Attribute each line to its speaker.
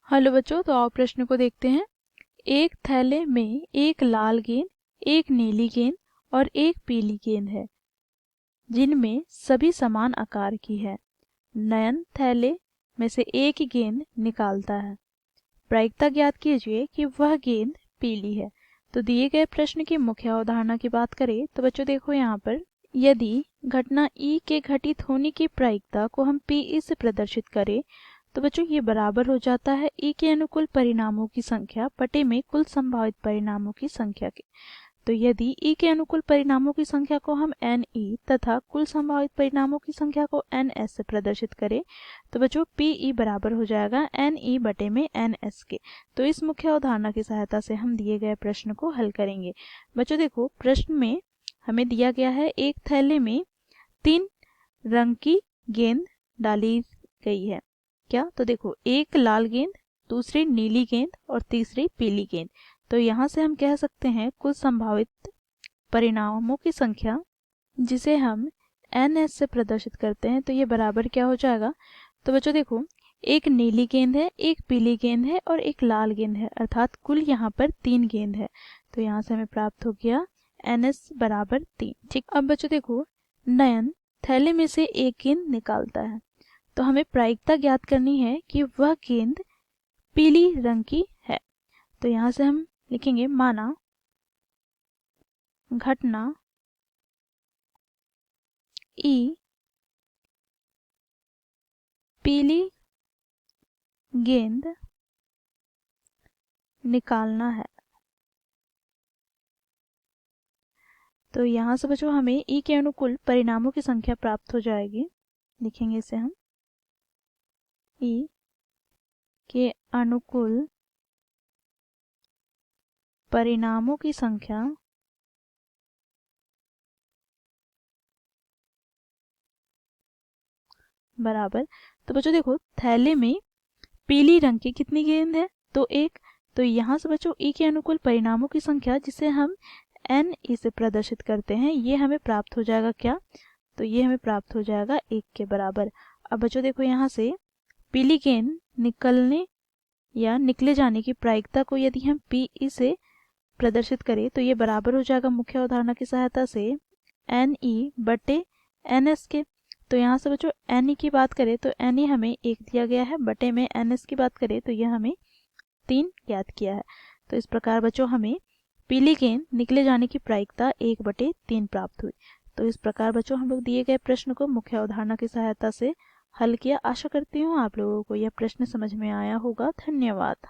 Speaker 1: Hello बच्चों, तो आओ प्रश्न को देखते हैं। एक थैले में एक लाल गेंद, एक नीली गेंद और एक पीली गेंद है, जिनमें सभी समान आकार की है। नयन थैले में से एक गेंद निकालता है। प्रायिकता ज्ञात कीजिए कि वह गेंद पीली है। तो दिए गए प्रश्न की मुख्य अवधारणा की बात करें तो बच्चों देखो यहाँ पर, यदि घटना ई के घटित होने की प्रायिकता को हम पी से प्रदर्शित करें तो बच्चों ये बराबर हो जाता है ई के अनुकूल परिणामों की संख्या बटे में कुल संभावित परिणामों की संख्या के। तो यदि ई के अनुकूल परिणामों की संख्या को हम एन ई तथा कुल संभावित परिणामों की संख्या को एन एस से प्रदर्शित करें तो बच्चों पी ई बराबर हो जाएगा एन ई बटे में एन एस के। तो इस मुख्य अवधारणा की सहायता से हम दिए गए प्रश्न को हल करेंगे। बच्चों देखो, प्रश्न में हमें दिया गया है एक थैले में 3 रंग की गेंद डाली गई है। क्या? तो देखो, एक लाल गेंद, दूसरी नीली गेंद और तीसरी पीली गेंद। तो यहाँ से हम कह सकते हैं कुल संभावित परिणामों की संख्या जिसे हम एन एस से प्रदर्शित करते हैं, तो ये बराबर क्या हो जाएगा। तो बच्चों देखो, एक नीली गेंद है, एक पीली गेंद है और एक लाल गेंद है, अर्थात कुल यहाँ पर 3 गेंद है। तो यहाँ से हमें प्राप्त हो गया एन एस बराबर 3। ठीक, अब बच्चों देखो, नयन थैले में से एक गेंद निकालता है। तो हमें प्रायिकता ज्ञात करनी है कि वह गेंद पीली रंग की है। तो यहाँ से हम लिखेंगे, माना घटना ई पीली गेंद निकालना है। तो यहाँ से बच्चों हमें ई के अनुकूल परिणामों की संख्या प्राप्त हो जाएगी। लिखेंगे इसे हम, ई के अनुकूल परिणामों की संख्या बराबर। तो बच्चों देखो, थैले में पीली रंग की कितनी गेंद है? तो एक। तो यहाँ से बच्चों ई के अनुकूल परिणामों की संख्या जिसे हम एन ई से प्रदर्शित करते हैं, ये हमें प्राप्त हो जाएगा क्या? तो ये हमें प्राप्त हो जाएगा 1 के बराबर। अब बच्चों देखो, यहाँ से पीली गेंद निकलने या निकले जाने की प्रायिकता को यदि हम पी ई से प्रदर्शित करें तो ये बराबर हो जाएगा मुख्य अवधारणा की सहायता से एन ई बटे एन एस के। तो यहाँ से बच्चों एन ई की बात करें तो एन ई हमें 1 दिया गया है, बटे में एन एस की बात करें तो यह हमें 3 ज्ञात किया है। तो इस प्रकार बच्चों हमें पीली गेंद निकले जाने की प्रायिकता 1/3 प्राप्त हुई। तो इस प्रकार बच्चों हम लोग दिए गए प्रश्न को मुख्य अवधारणा की सहायता से हल किया। आशा करती हूँ आप लोगों को यह प्रश्न समझ में आया होगा। धन्यवाद।